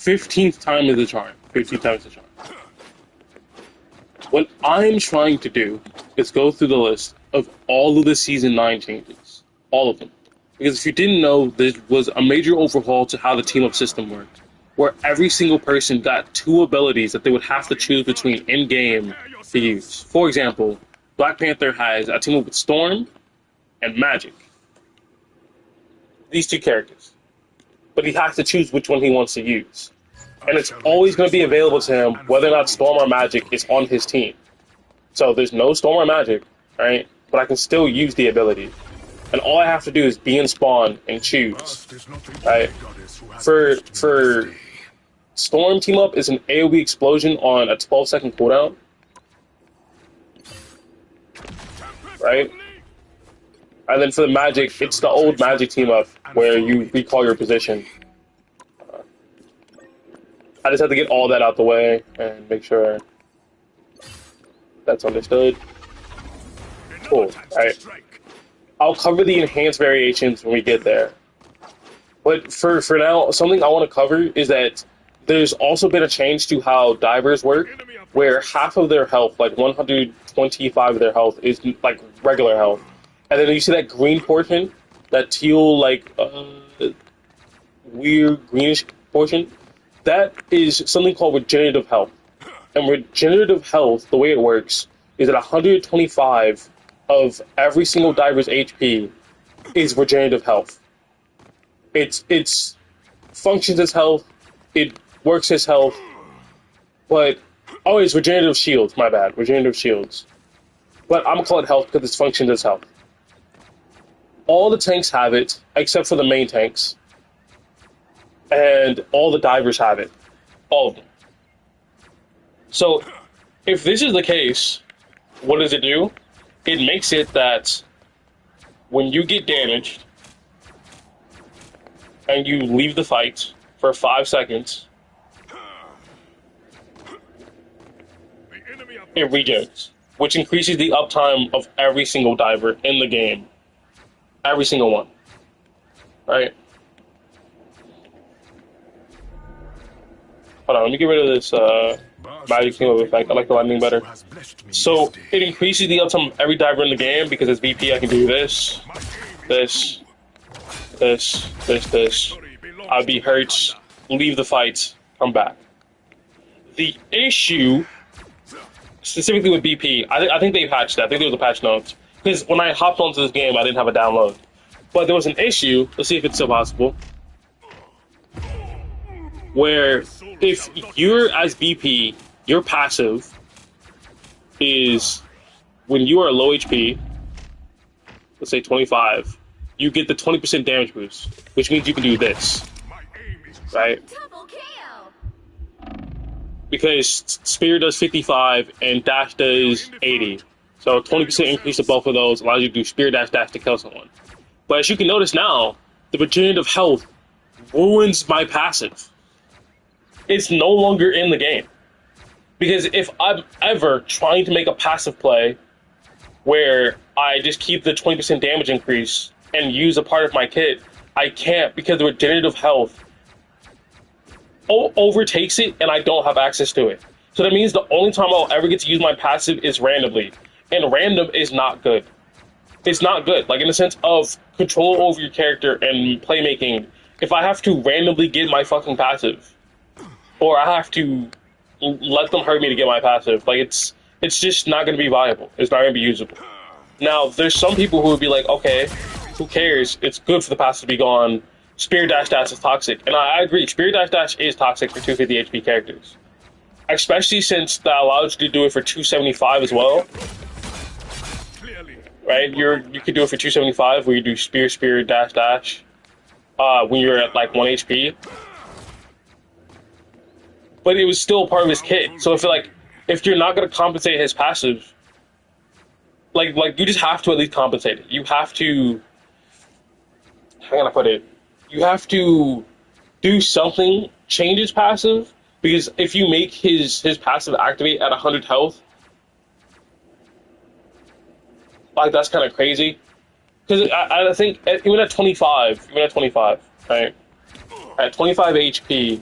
15th time is the charm. 15th time is the charm. What I'm trying to do is go through the list of all of the Season 9 changes. All of them. Because if you didn't know, there was a major overhaul to how the team-up system worked, where every single person got 2 abilities that they would have to choose between in-game to use. For example, Black Panther has a team-up with Storm and Magic. These 2 characters. But he has to choose which one he wants to use. And it's always going to be available to him whether or not Storm or Magic is on his team. So there's no Storm or Magic, right? But I can still use the ability. And all I have to do is be in spawn and choose, right? For Storm team up is an AoE explosion on a 12-second cooldown, right? And then for the Magic, it's the old Magic team up where you recall your position. I just have to get all that out the way and make sure that's understood. Cool, alright. I'll cover the enhanced variations when we get there. But for now, something I want to cover is that there's also been a change to how divers work, where half of their health, like 125 of their health, is like regular health. And then you see that green portion, that teal, like, weird greenish portion, that is something called regenerative health. And regenerative health, the way it works, is that 125 of every single diver's HP is regenerative health. It's functions as health, it works as health, but oh, it's regenerative shields, my bad, regenerative shields. But I'm gonna call it health because it functions as health. All the tanks have it, except for the main tanks. And all the divers have it. All of them. So, if this is the case, what does it do? It makes it that when you get damaged and you leave the fight for 5 seconds, it regens, which increases the uptime of every single diver in the game. Every single one. Right? Hold on, let me get rid of this Magic Team Up effect. I like the lightning better. So, it increases the uptime of every diver in the game because as VP I can do this, this, this, this, this. I'll be hurt, leave the fight, come back. The issue, specifically with BP, I think they patched that. I think there was a patch note. Because when I hopped onto this game, I didn't have a download. But there was an issue, let's see if it's still possible, where if you're as BP, your passive is when you are low HP, let's say 25, you get the 20% damage boost, which means you can do this, right? Because Spear does 55 and Dash does 80. So 20% increase to both of those allows you to do Spear Dash Dash to kill someone. But as you can notice now, the regenerative health ruins my passive. It's no longer in the game. Because if I'm ever trying to make a passive play where I just keep the 20% damage increase and use a part of my kit, I can't because the regenerative health overtakes it and I don't have access to it. So that means the only time I'll ever get to use my passive is randomly. And random is not good. It's not good. Like in the sense of control over your character and playmaking, if I have to randomly get my fucking passive, or I have to let them hurt me to get my passive, like it's just not going to be viable. It's not going to be usable. Now, there's some people who would be like, okay, who cares? It's good for the passive to be gone. Spear Dash Dash is toxic. And I agree, Spear Dash Dash is toxic for 250 HP characters. Especially since that allows you to do it for 275 as well. Right? You could do it for 275 where you do Spear Dash Dash when you're at like 1 HP. But it was still part of his kit. So if you're not gonna compensate his passive, like you just have to at least compensate it. You have to, how can I put it? You have to do something, change his passive, because if you make his passive activate at 100 health, like that's kind of crazy. Because I think even at 25, right? At 25 HP,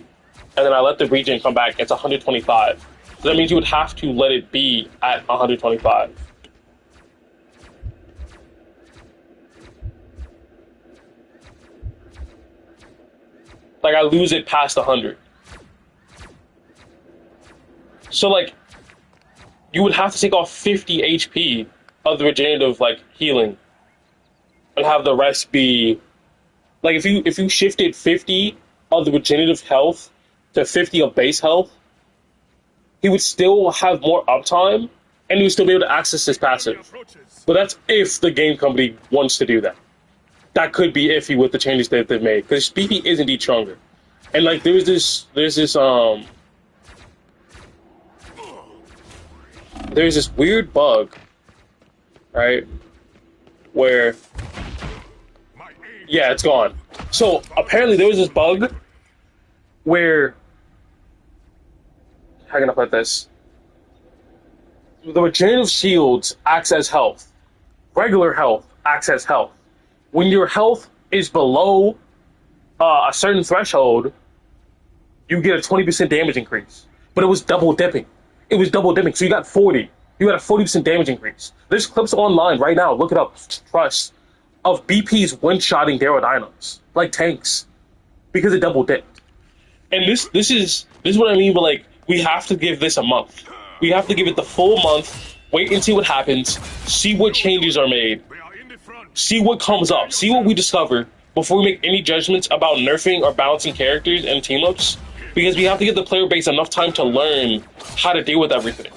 and then I let the regen come back, it's 125. So that means you would have to let it be at 125. Like, I lose it past 100. So, like, you would have to take off 50 HP of the regenerative, like, healing. And have the rest be... Like, if you shifted 50 of the regenerative health to 50 of base health, he would still have more uptime, and he would still be able to access his passive. But that's if the game company wants to do that. That could be iffy with the changes that they've made, because BP is indeed stronger. And like there's this weird bug, right? Where yeah, it's gone. So apparently there was this bug where how can I put this? The regenerative shields acts as health. Regular health acts as health. When your health is below a certain threshold, you get a 20% damage increase. But it was double dipping. It was double dipping. So you got 40. You got a 40% damage increase. There's clips online right now. Look it up. Trust. Of BP's one-shotting Darrow Dinos. Like tanks. Because it double dipped. And this is what I mean by like, we have to give this a month. We have to give it the full month. Wait and see what happens. See what changes are made. See what comes up, see what we discover before we make any judgments about nerfing or balancing characters and team-ups, because we have to give the player base enough time to learn how to deal with everything.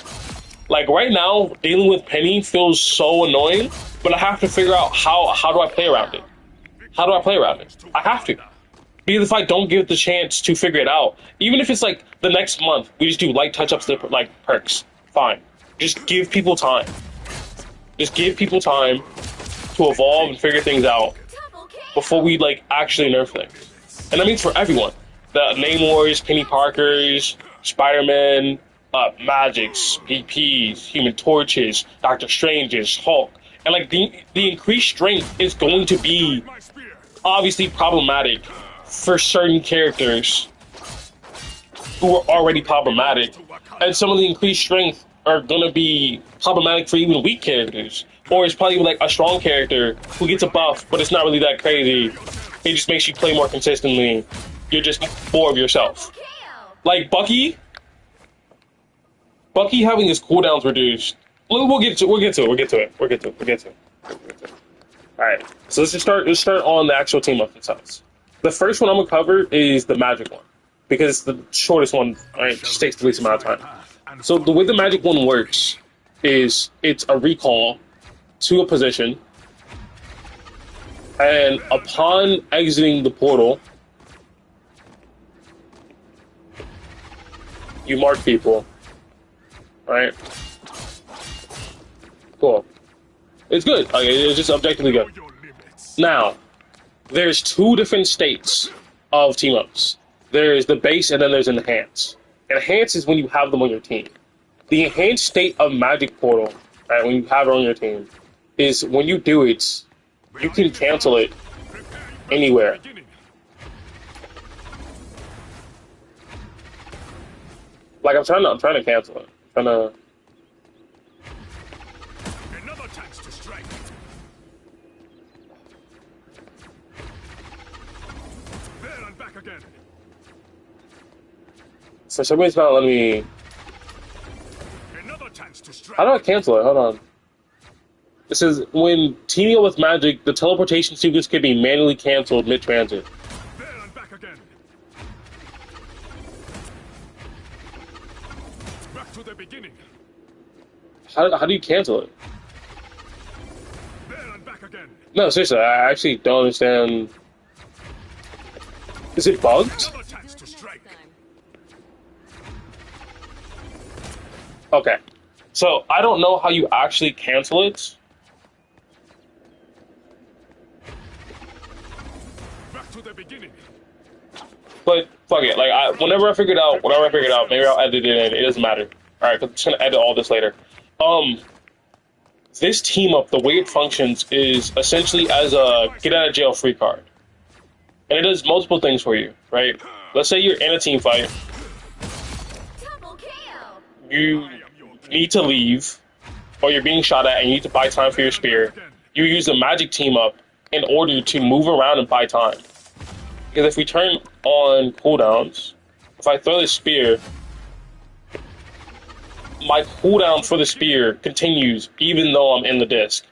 Like right now, dealing with Penny feels so annoying, but I have to figure out how do I play around it? How do I play around it? I have to. Because if I don't give it the chance to figure it out, even if it's like the next month, we just do light touch-ups like perks, fine. Just give people time. Just give people time to evolve and figure things out before we like actually nerf things. And that means for everyone. The Namors, Penny Parkers, Spider-Man, Magics, BPs, Human Torches, Doctor Stranges, Hulk. And like the increased strength is going to be obviously problematic for certain characters who are already problematic. And some of the increased strength are going to be problematic for even weak characters. Or it's probably like a strong character who gets a buff, but it's not really that crazy. It just makes you play more consistently. You're just more of yourself. Like Bucky having his cooldowns reduced. We'll get to it. Alright, so let's start on the actual team up themselves. The first one I'm gonna cover is the magic one. Because it's the shortest one, right? It just takes the least amount of time. So the way the magic one works is it's a recall to a position, and upon exiting the portal, you mark people, right? Cool. It's good. Okay, it's just objectively good. Now, there's two different states of team-ups. There's the base and then there's enhance. Enhance is when you have them on your team. The enhanced state of Magic Portal, right, when you have it on your team, is when you do it, you can cancel it anywhere. Like I'm trying to cancel it. I'm trying to. Another chance to strike. There and back again. For some reason, it's not letting me. Another chance to strike. How do I cancel it? Hold on. It says, when teaming up with Magic, the teleportation sequence can be manually canceled mid-transit. There and back again. Back to the beginning. How do you cancel it? There and back again. No, seriously, I actually don't understand. Is it bugged? Another chance to strike. Okay. So, I don't know how you actually cancel it. Back to the beginning. But fuck it, like whenever I figure it out, maybe I'll edit it in. It doesn't matter. All right, I'm just gonna edit all this later. This team up, the way it functions is essentially as a get out of jail free card, and it does multiple things for you. Right? Let's say you're in a team fight, you need to leave, or you're being shot at and you need to buy time for your spear, you use the magic team up in order to move around and buy time. Because if we turn on cooldowns, if I throw the spear, my cooldown for the spear continues even though I'm in the disc,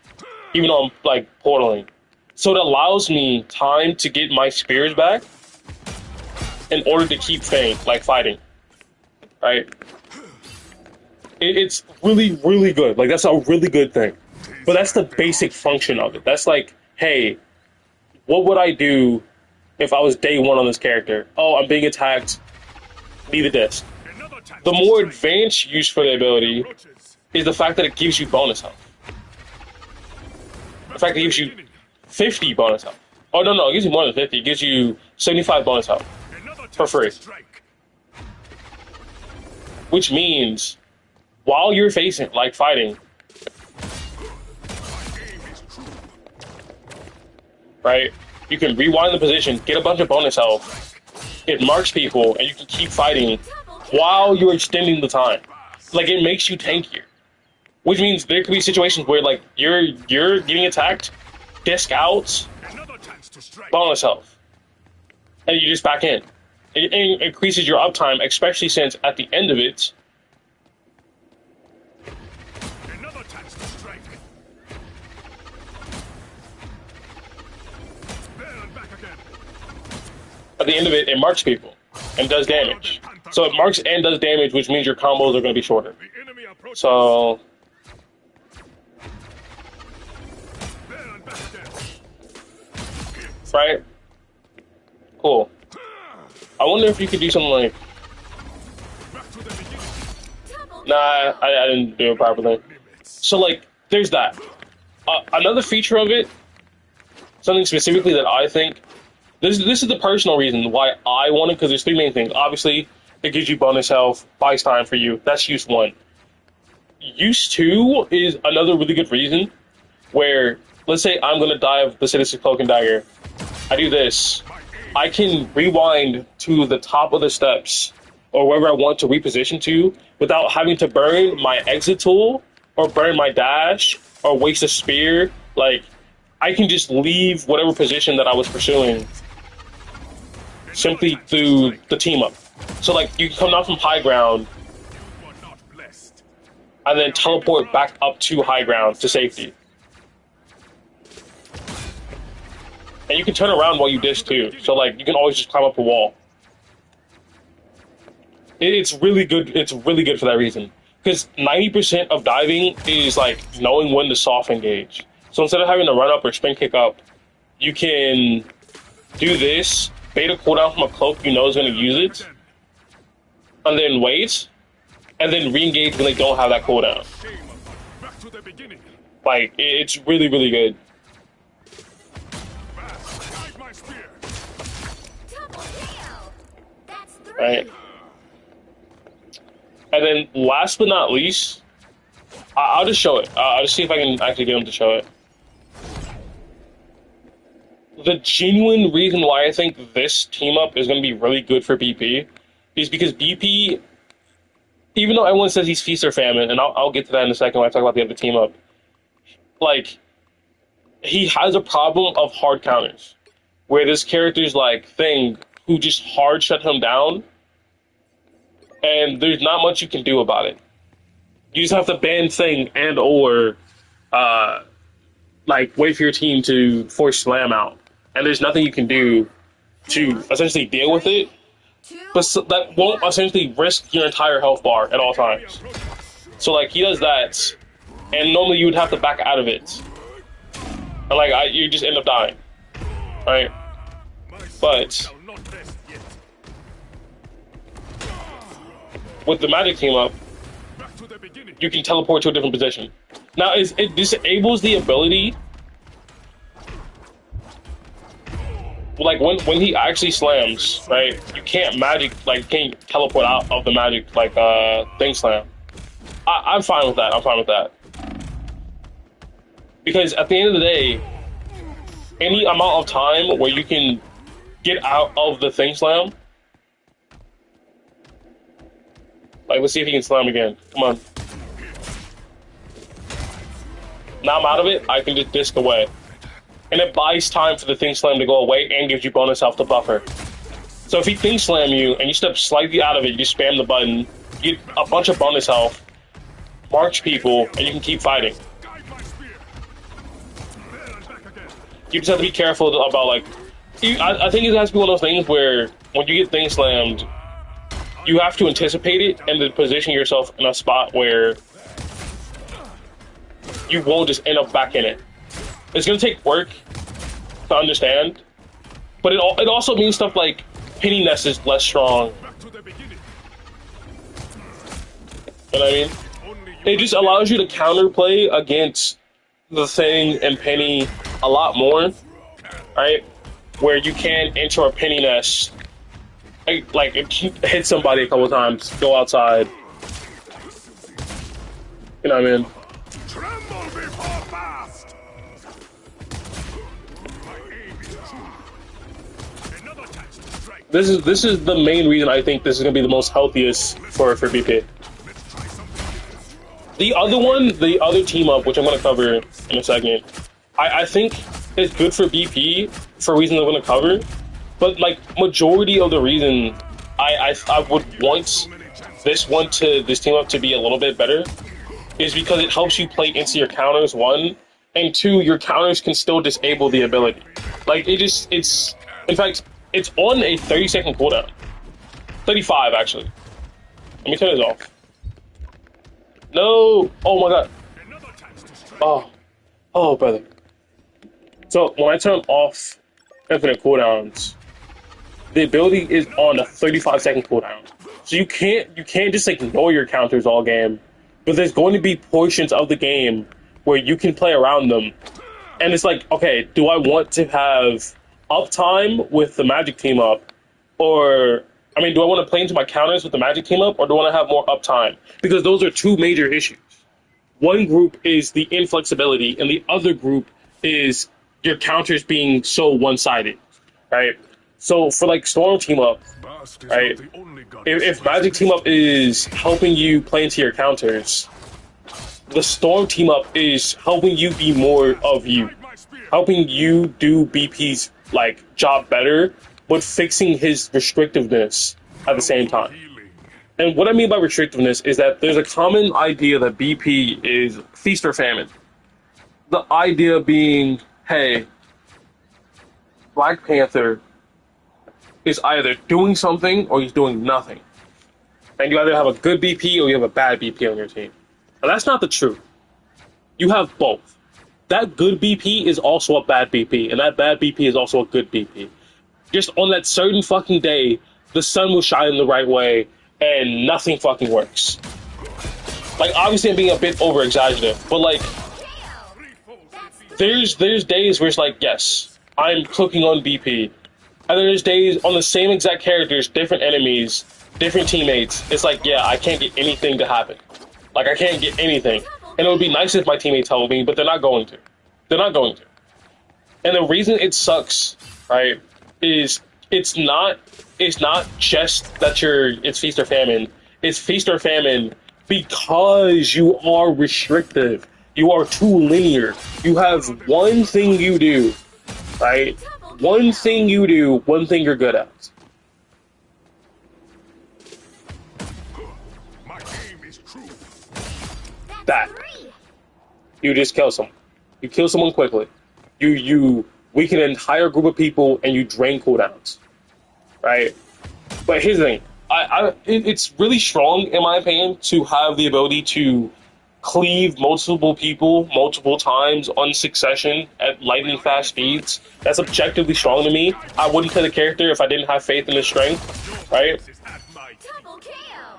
even though I'm like portaling. So it allows me time to get my spears back in order to keep fighting, right? It's really, really good. Like, that's a really good thing. But that's the basic function of it. That's like, hey, what would I do if I was day one on this character? Oh, I'm being attacked. Be the disc. The more advanced use for the ability is the fact that it gives you bonus health. The fact that it gives you 50 bonus health. Oh, no, it gives you more than 50. It gives you 75 bonus health for free. Which means, while you're fighting, right, you can rewind the position, get a bunch of bonus health, it marks people, and you can keep fighting while you're extending the time. Like, it makes you tankier. Which means there could be situations where, like, you're getting attacked, disc out, bonus health, and you just back in. It increases your uptime, especially since at the end of it, it marks people and does damage. So it marks and does damage, which means your combos are going to be shorter. So right? Cool. I wonder if you could do something like... Nah, I didn't do it properly. So, like, there's that. Another feature of it, something specifically that I think... This is the personal reason why I want it, because there's three main things. Obviously, it gives you bonus health, buys time for you. That's use one. Use two is another really good reason where, let's say I'm going to dive the Citizen's Cloak and Dagger. I do this. I can rewind to the top of the steps or wherever I want to reposition to without having to burn my exit tool or burn my dash or waste a spear. Like, I can just leave whatever position that I was pursuing simply through the team up. So, like, you can come down from high ground and then teleport back up to high ground to safety. And you can turn around while you disc too. So, like, you can always just climb up a wall. It's really good. It's really good for that reason. Because 90% of diving is, like, knowing when to soft engage. So instead of having to run up or spin kick up, you can do this, bait a cooldown from a cloak you know is going to use it, and then wait, and then re-engage when they don't have that cooldown. Like, it's really, really good. Right. And then, last but not least, I'll just show it. I'll just see if I can actually get him to show it. The genuine reason why I think this team-up is going to be really good for BP is because BP, even though everyone says he's feast or famine, and I'll get to that in a second when I talk about the other team-up, like, he has a problem of hard counters, where this character's, like, thing who just hard shut him down, and there's not much you can do about it. You just have to ban Thing and or, like, wait for your team to force Slam out. And there's nothing you can do to essentially deal with it, but that won't essentially risk your entire health bar at all times. So, like, he does that, and normally you would have to back out of it. And, like, you just end up dying. Right? But with the magic team up, you can teleport to a different position. Now, it disables the ability, like, when he actually slams, right, you can't can't teleport out of the magic, like, thing slam. I'm fine with that. I'm fine with that. Because at the end of the day, any amount of time where you can get out of the thing slam, Like, let's see if he can slam again. Come on. Now I'm out of it, I can just disc away. And it buys time for the Think Slam to go away and gives you bonus health to buffer. So if he Think Slam you and you step slightly out of it, you just spam the button, you get a bunch of bonus health, march people, and you can keep fighting. You just have to be careful about, like, I think it has to be one of those things where when you get Think Slammed, you have to anticipate it and then position yourself in a spot where you won't just end up back in it. It's going to take work to understand, but it also means stuff like Penny Nest is less strong. You know what I mean? It just allows you to counterplay against the Thing and Penny a lot more, right? Where you can enter a Penny Nest, like hit somebody a couple times, go outside. You know what I mean? This is the main reason I think this is gonna be the most healthiest for BP. The other team up, which I'm gonna cover in a second, I think is good for BP for reasons I'm gonna cover, but like majority of the reason I would want this team up to be a little bit better is because it helps you play into your counters, one, and two, your counters can still disable the ability. Like it's in fact, it's on a 30-second cooldown. 35 actually. Let me turn this off. No! Oh my god. Oh brother. So when I turn off infinite cooldowns, the ability is on a 35-second cooldown. So you can't just ignore your counters all game. But there's going to be portions of the game where you can play around them. And it's like, okay, do I want to have uptime with the Magic team up? Or, I mean, do I want to play into my counters with the Magic team up? Or do I want to have more uptime? Because those are two major issues. One group is the inflexibility, and the other group is your counters being so one-sided, right? So for like Storm team up, right? If Magic team up is helping you play into your counters, the Storm team up is helping you be more of you, helping you do BP's like job better, but fixing his restrictiveness at the same time. And what I mean by restrictiveness is that there's a common idea that BP is feast or famine. The idea being, hey, Black Panther is either doing something or he's doing nothing. And you either have a good BP or you have a bad BP on your team. Now, that's not the truth. You have both. That good BP is also a bad BP, and that bad BP is also a good BP. Just on that certain fucking day, the sun will shine in the right way, and nothing fucking works. Like, obviously I'm being a bit over-exaggerative, but like, there's days where it's like, yes, I'm cooking on BP. And then there's days on the same exact characters, different enemies, different teammates. It's like, yeah, I can't get anything to happen. Like, I can't get anything. And it would be nice if my teammates helped me, but they're not going to. They're not going to. And the reason it sucks, right, is it's not just that it's feast or famine. It's feast or famine because you are restrictive. You are too linear. You have one thing you do, right? One thing you do, one thing you're good at. My aim is true. That. You just kill someone. You kill someone quickly. You weaken an entire group of people and you drain cooldowns. Right? But here's the thing. It's really strong, in my opinion, to have the ability to cleave multiple people multiple times on succession at lightning fast speeds. That's objectively strong to me. I wouldn't play the character if I didn't have faith in his strength, right?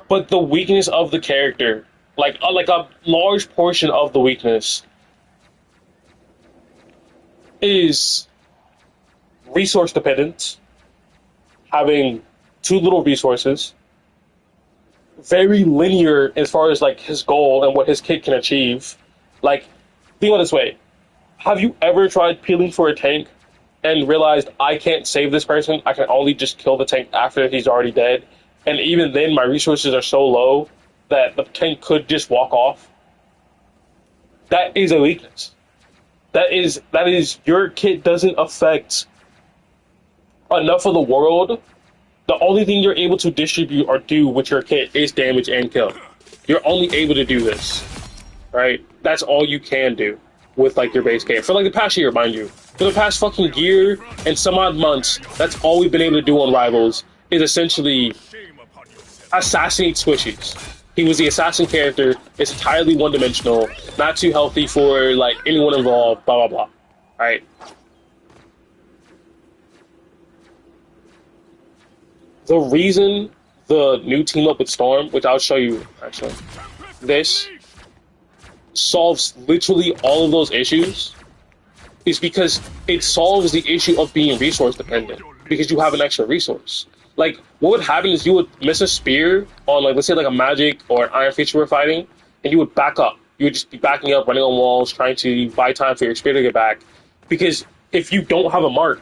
But the weakness of the character, like a large portion of the weakness, is resource dependent, having too little resources, very linear as far as like his goal and what his kit can achieve. Like, think about it this way. Have you ever tried peeling for a tank and realized I can't save this person? I can only just kill the tank after he's already dead. And even then my resources are so low that the tank could just walk off, that is a weakness. That is your kit doesn't affect enough of the world. The only thing you're able to distribute or do with your kit is damage and kill. You're only able to do this, right? That's all you can do with like your base kit for like the past year, mind you. For the past fucking year and some odd months, that's all we've been able to do on Rivals is essentially Shame upon yourself. assassinate squishies. He was the assassin character. It's entirely one-dimensional, not too healthy for like anyone involved. Blah blah blah. All right. The reason the new team up with Storm, which I'll show you actually, this solves literally all of those issues, is because it solves the issue of being resource dependent because you have an extra resource. Like, what would happen is you would miss a spear on, like, let's say, like a Magic or an Iron Fist you were fighting, and you would back up. You would just be backing up, running on walls, trying to buy time for your spear to get back. Because if you don't have a mark,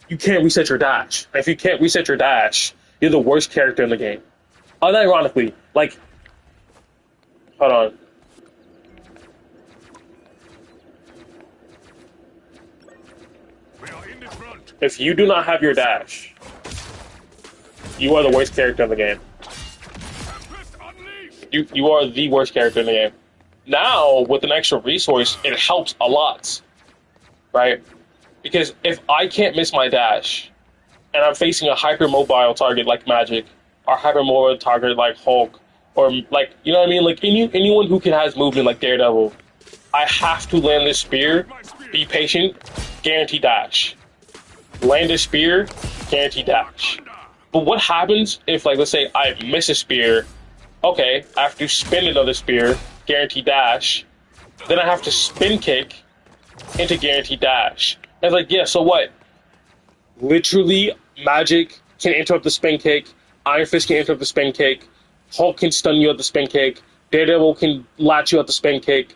you can't reset your dash. And if you can't reset your dash, you're the worst character in the game. Unironically, like, hold on. We are in the front. If you do not have your dash, you are the worst character in the game. Tempest unleashed. You are the worst character in the game. Now, with an extra resource, it helps a lot, right? Because if I can't miss my dash, and I'm facing a hypermobile target like Magic, or hypermobile target like Hulk, or like, you know what I mean? Like anyone who has movement like Daredevil, I have to land this spear, be patient, guarantee dash. Land a spear, guarantee dash. But what happens if, like, let's say I miss a spear? Okay, I have to spin another spear, guarantee dash. Then I have to spin kick into guarantee dash. And it's like, yeah, so what? Literally, Magic can interrupt the spin kick. Iron Fist can interrupt the spin kick. Hulk can stun you at the spin kick. Daredevil can latch you at the spin kick.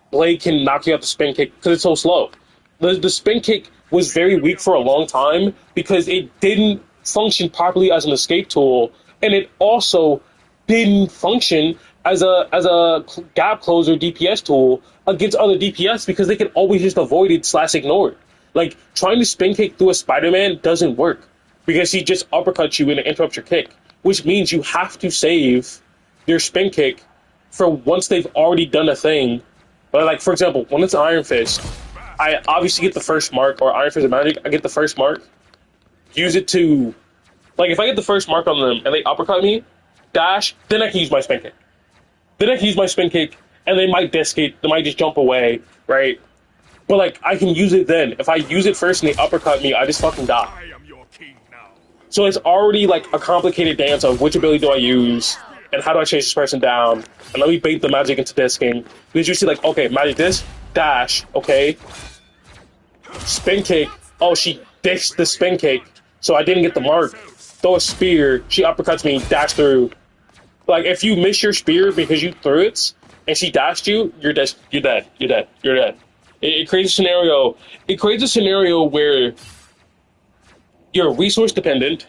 Blade can knock you out the spin kick because it's so slow. The spin kick was very weak for a long time because it didn't function properly as an escape tool, and it also didn't function as a gap closer DPS tool against other DPS because they can always just avoid it / ignore it. Like, trying to spin kick through a Spider-Man doesn't work because he just uppercuts you and interrupts your kick, which means you have to save your spin kick for once they've already done a thing. But, like, for example, when it's Iron Fist, I obviously get the first mark, or Iron Fist and Magic, I get the first mark, use it to, like, if I get the first mark on them and they uppercut me, dash, then I can use my spin kick. Then I can use my spin kick, and they might disc it, they might just jump away, right? But, like, I can use it then. If I use it first and they uppercut me, I just fucking die. I am your king now. So it's already, like, a complicated dance of which ability do I use, and how do I chase this person down, and let me bait the Magic into disking. Because you see, like, okay, Magic this, dash, okay. Spin kick, oh, she dished the spin kick, so I didn't get the mark. Throw a spear, she uppercuts me, dash through. Like, if you miss your spear because you threw it, and she dashed you, you're dead, you're dead, you're dead, you're dead. It creates a scenario where you're resource dependent,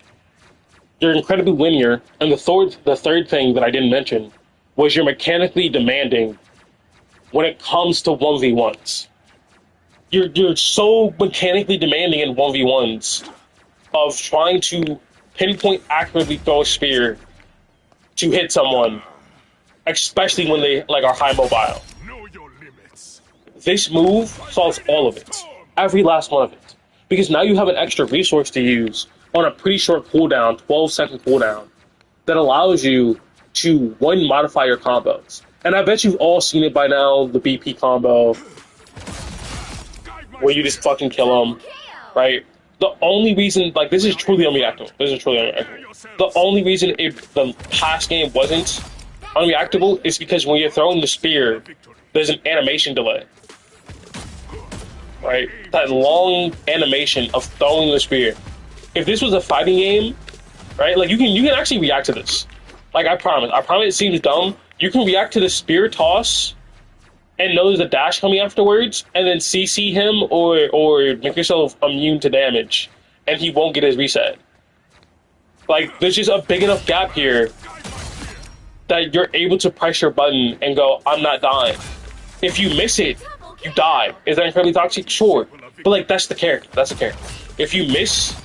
you're incredibly linear, and the third thing that I didn't mention was you're mechanically demanding when it comes to 1v1s. You're so mechanically demanding in 1v1s of trying to pinpoint accurately throw a spear to hit someone, especially when they like are high mobile. Know your limits. This move solves all of it, every last one of it, because now you have an extra resource to use on a pretty short cooldown, 12-second cooldown, that allows you to, one, modify your combos. And I bet you've all seen it by now, the BP combo, where you just fucking kill them, right? The only reason, like, this is truly unreactable. The only reason the past game wasn't unreactable is because when you're throwing the spear, there's an animation delay. Right? That long animation of throwing the spear. If this was a fighting game, right? Like, you can actually react to this. Like, I promise it seems dumb. You can react to the spear toss and know there's a dash coming afterwards, and then CC him or make yourself immune to damage, and he won't get his reset. Like, there's just a big enough gap here that you're able to press your button and go, I'm not dying. If you miss it, you die. Is that incredibly toxic? Sure. But like that's the character. That's the character. If you miss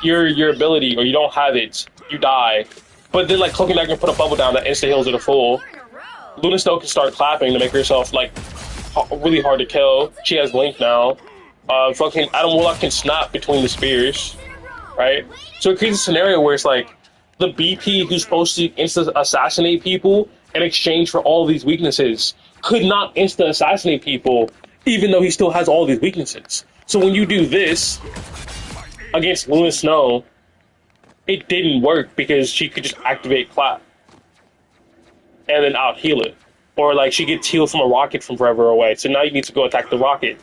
your ability or you don't have it, you die. But then like Cloaking Dagger can put a bubble down that insta heals it a full. Luna Snow can start clapping to make herself like really hard to kill. She has Link now. Fucking Adam Warlock can snap between the spears, right? So it creates a scenario where it's like the BP who's supposed to insta assassinate people in exchange for all these weaknesses could not insta assassinate people, even though he still has all these weaknesses. So when you do this against Luna Snow, it didn't work because she could just activate Clap and then out heal it. Or like she gets healed from a rocket from forever away. So now you need to go attack the rocket.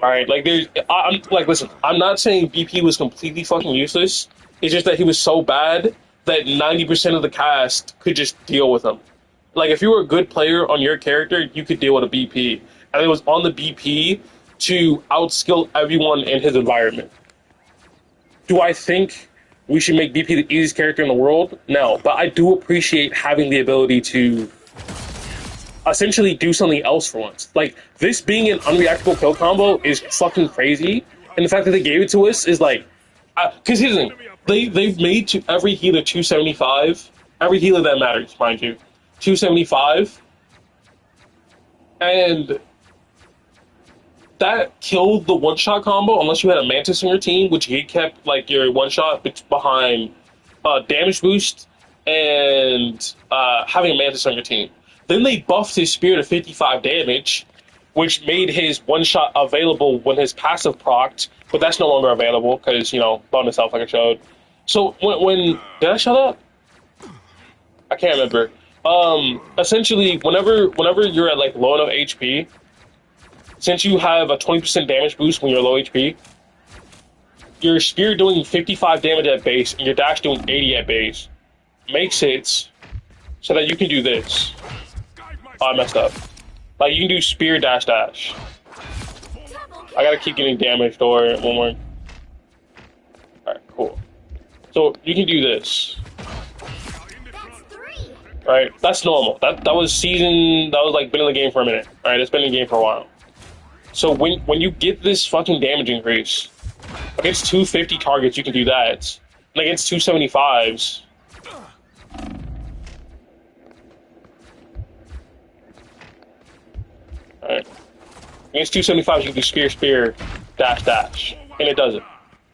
Alright, like I'm like, listen, I'm not saying BP was completely fucking useless. It's just that he was so bad that 90% of the cast could just deal with him. Like if you were a good player on your character, you could deal with a BP. And it was on the BP to outskill everyone in his environment. Do I think we should make BP the easiest character in the world? No, but I do appreciate having the ability to essentially do something else for once. Like, this being an unreactable kill combo is fucking crazy, and the fact that they gave it to us is like, because here's the thing, they've made to every healer 275, every healer that matters, mind you, 275, and that killed the one-shot combo unless you had a Mantis in your team, which he kept like your one-shot behind damage boost and having a Mantis on your team. Then they buffed his spear to 55 damage, which made his one-shot available when his passive procced, but that's no longer available because, you know, bonus health like I showed. So when did I shut up? I can't remember. Essentially, whenever you're at like low enough HP, since you have a 20% damage boost when you're low HP, your spear doing 55 damage at base and your dash doing 80 at base makes it so that you can do this. Oh, I messed up. Like, you can do spear dash dash. I gotta keep getting damaged or one more. Alright, cool. So, you can do this. Right? That's normal. That was season, that was like been in the game for a minute. Alright, it's been in the game for a while. So when you get this fucking damage increase, against 250 targets you can do that. And against 275s, alright. Against 275s you can do spear, spear, dash, dash. And it does it.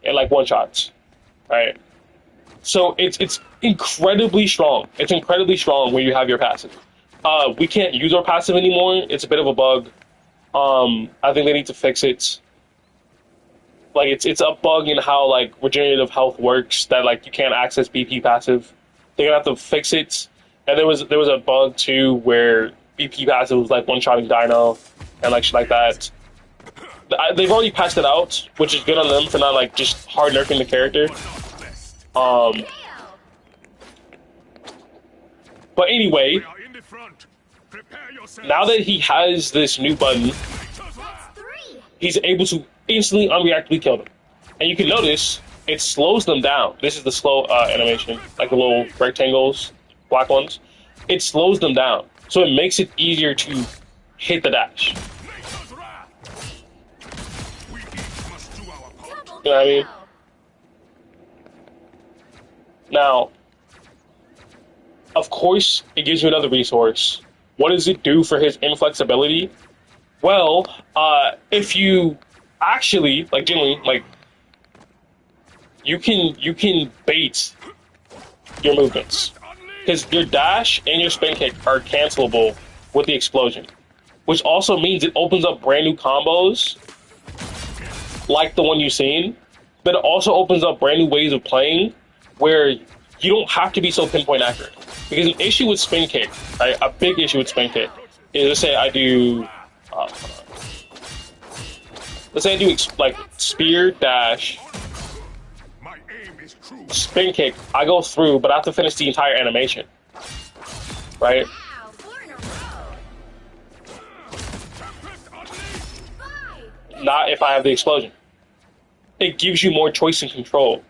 And like one shots. Alright. So it's incredibly strong. It's incredibly strong when you have your passive. We can't use our passive anymore. It's a bit of a bug. I think they need to fix it. Like it's a bug in how like regenerative health works that like you can't access BP passive. They're gonna have to fix it. And there was a bug too where BP passive was like one-shotting Dino and like shit like that. They've already patched it out, which is good on them for not like just hard nerfing the character. But anyway, now that he has this new button, he's able to instantly unreactively kill them. And you can notice it slows them down. This is the slow animation, like the little rectangles, black ones. It slows them down, so it makes it easier to hit the dash. You know what I mean? Now, of course, it gives you another resource. What does it do for his inflexibility? Well, if you actually, like, generally, like, you can bait your movements. Because your dash and your spin kick are cancelable with the explosion. Which also means it opens up brand new combos, like the one you've seen, but it also opens up brand new ways of playing where you don't have to be so pinpoint accurate. Because an issue with spin kick, right, a big issue with spin kick, is let's say I do, like spear, dash, spin kick, I go through, but I have to finish the entire animation, right? Not if I have the explosion. It gives you more choice and control.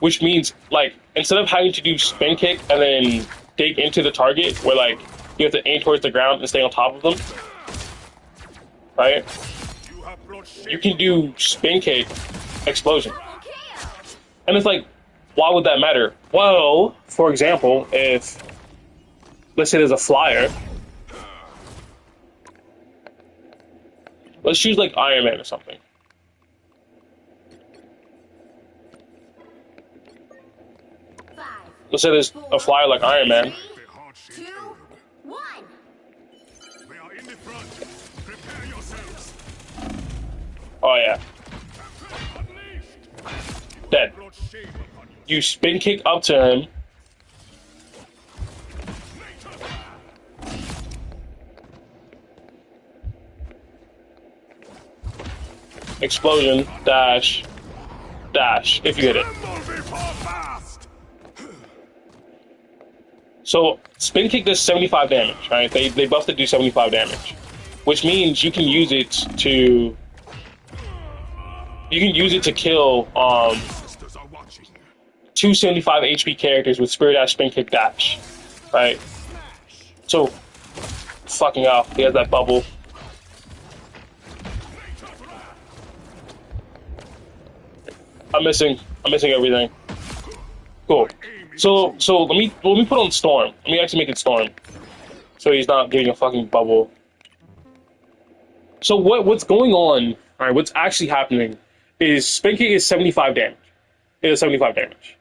which means like instead of having to do spin kick and then dig into the target, where like you have to aim towards the ground and stay on top of them, right? You can do spin kick, explosion, and it's like, why would that matter? Well, for example, if let's say there's a flyer, let's choose like Iron Man or something. Let's say there's a flyer like Iron Man. 3, 2, 1. We are in the front. Prepare yourselves. Oh yeah, Unleashed. dead. Brought shame upon you. You spin kick up to him. Explosion, dash, dash, if you hit it. Tremble before fast. So, spin kick does 75 damage, right? They buffed it to do 75 damage. Which means you can use it to... You can use it to kill Sisters are watching. 275 HP characters with Spirit Dash, Spin Kick, Dash, right? So, fucking out. He has that bubble. I'm missing everything. Cool. So let me put on Storm. Let me actually make it Storm, so he's not getting a fucking bubble. So what's going on? All right, what's actually happening is Spin Kick is 75 damage. It is 75 damage,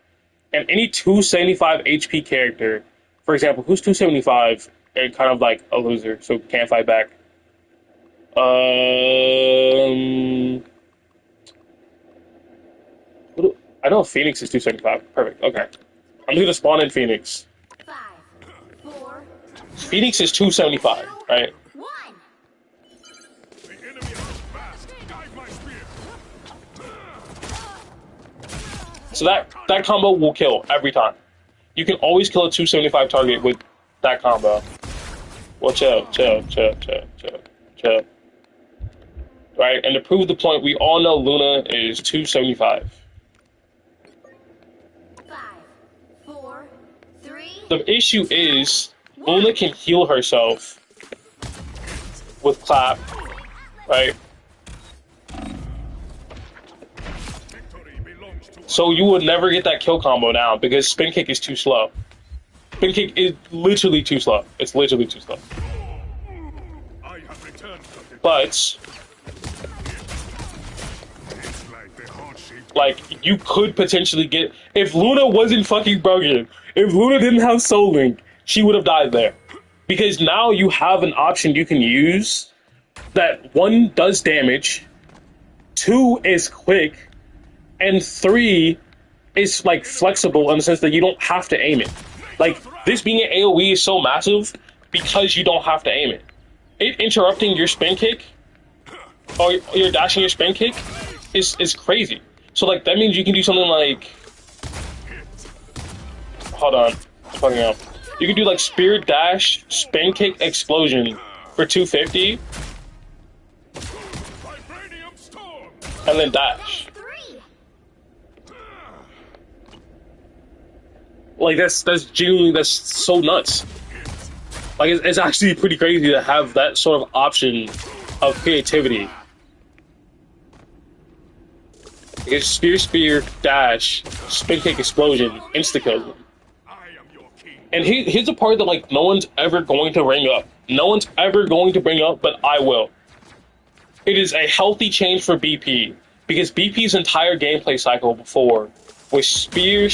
and any 275 HP character, for example, who's 275 and kind of like a loser, so can't fight back. I know Phoenix is 275. Perfect. Okay. I'm just gonna spawn in Phoenix. 5, 4, Phoenix is 275, right? 1. The enemy is fast. Guide my spear. So that combo will kill every time. You can always kill a 275 target with that combo. Well, chill. Right? And to prove the point, we all know Luna is 275. 5, 4, 3. The issue is Luna can heal herself with clap, right? Victory belongs to us. So you would never get that kill combo now because Spin Kick is too slow. Spin Kick is literally too slow. It's literally too slow. I have returned from the But it's like the heart-shaped like you could potentially get if Luna wasn't fucking broken, if Luna didn't have Soul Link, she would have died there. Because now you have an option you can use that 1 does damage, 2 is quick, and 3 is like flexible in the sense that you don't have to aim it. Like this being an AoE is so massive because you don't have to aim it. It interrupting your spin kick or your dashing your spin kick is crazy. So like that means you can do something like hold on, I'm fucking up. You can do like Spirit Dash, Spin Kick, Explosion for 250, vibranium storm. and then dash. 3. Like that's genuinely that's so nuts. Like it's actually pretty crazy to have that sort of option of creativity. It's spear, dash, spin kick, explosion, insta kill them. I am your king. And here's the part that like no one's ever going to bring up. No one's ever going to bring up, but I will. It is a healthy change for BP because BP's entire gameplay cycle before was spear,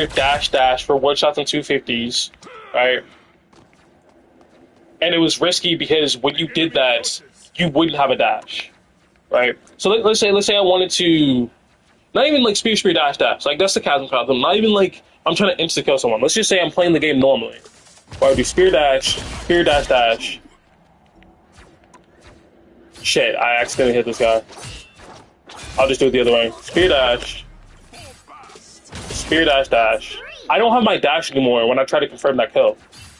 dash for one shots and 250s, right? And it was risky because when you did that, you wouldn't have a dash, right? So let's say I wanted to, not even like spear, dash. Like that's the Chasm Chasm. Not even like I'm trying to insta kill someone. Let's just say I'm playing the game normally. Where I do spear dash. Shit, I accidentally hit this guy. I'll just do it the other way. Spear dash. I don't have my dash anymore when I try to confirm that kill.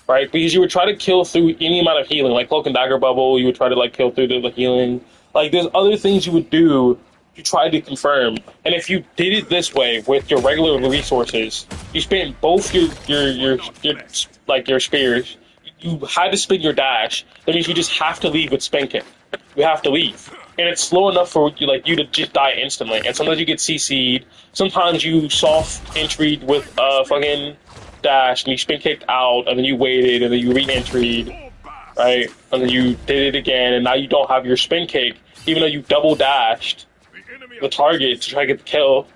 Right? Because you would try to kill through any amount of healing, like Cloak and Dagger Bubble, you would try to like kill through the healing. Like there's other things you would do you tried to confirm, and if you did it this way with your regular resources, you spent both your like your spears. You had to spin your dash. That means you just have to leave with spin kick. You have to leave, and it's slow enough for you to just die instantly. And sometimes you get CC'd. Sometimes you soft entry with fucking dash, and you spin kicked out, and then you waited, and then you re-entried, right? And then you did it again, and now you don't have your spin kick, even though you double dashed the target to try to get the kill.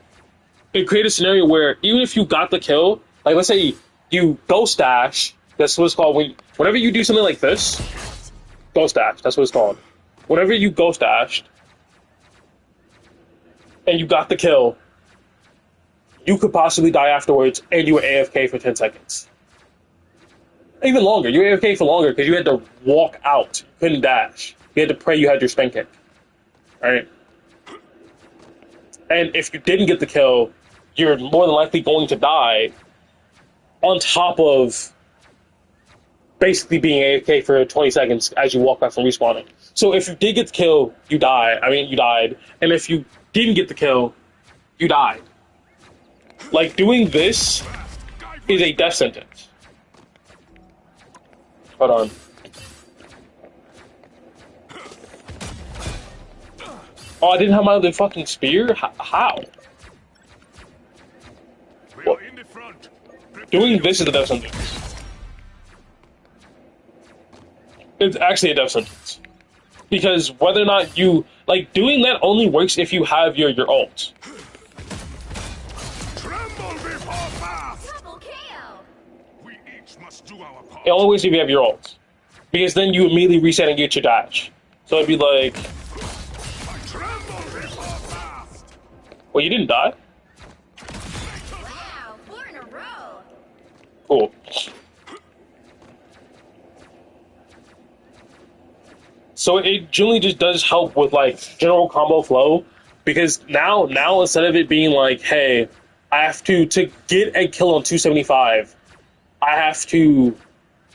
It created a scenario where even if you got the kill, like let's say you ghost dash, that's what it's called. Whenever you do something like this, ghost dash, that's what it's called. Whenever you ghost dashed and you got the kill, you could possibly die afterwards and you were AFK for 10 seconds. Even longer. You were AFK for longer because you had to walk out. You couldn't dash. You had to pray you had your spin kick. Right? And if you didn't get the kill, you're more than likely going to die on top of basically being AFK for 20 seconds as you walk back from respawning. So if you did get the kill, you died. And if you didn't get the kill, you died. Like, doing this is a death sentence. Hold on. Oh, I didn't have my other fucking spear? How? We are in the front. Doing this is a death sentence. It's actually a death sentence. Because whether or not you... Like, doing that only works if you have your ult. Tremble before fast. Double KO. We each must do our part. It only works if you have your ult. Because then you immediately reset and get your dash. So it'd be like... Tremble before fast. Well, you didn't die? Wow, 4 in a row. Cool. So it generally just does help with like general combo flow, because now instead of it being like, hey, I have to get a kill on 275, I have to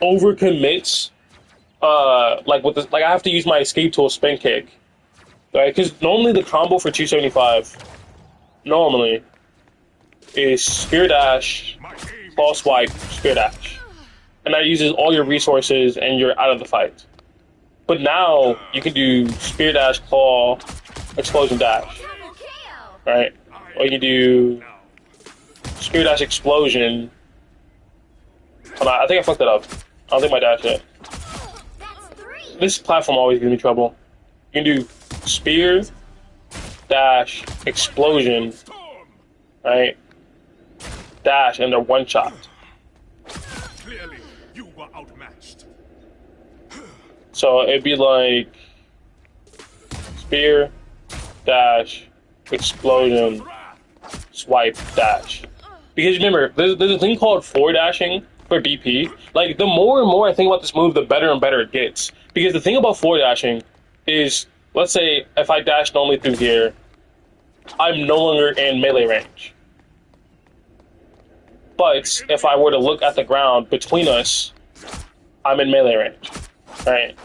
overcommit, I have to use my escape tool spin kick, right? Because normally the combo for 275 normally is spear dash, My aim claw swipe, spear dash, and that uses all your resources and you're out of the fight. But now you can do spear dash, claw, explosion dash, Double KO. right? Or you can do spear dash, explosion. Hold on, I think I fucked that up. I don't think my dash hit. That's 3. This platform always gives me trouble. You can do spear, dash, explosion, storm. right? Dash, and they're one shot. Clearly, you were outmatched. So it'd be like spear, dash, explosion, swipe, dash. Because remember, there's a thing called forward dashing for DP. Like, the more and more I think about this move, the better and better it gets. Because the thing about forward dashing is, let's say if I dash normally through here, I'm no longer in melee range. But if I were to look at the ground between us, I'm in melee range, right?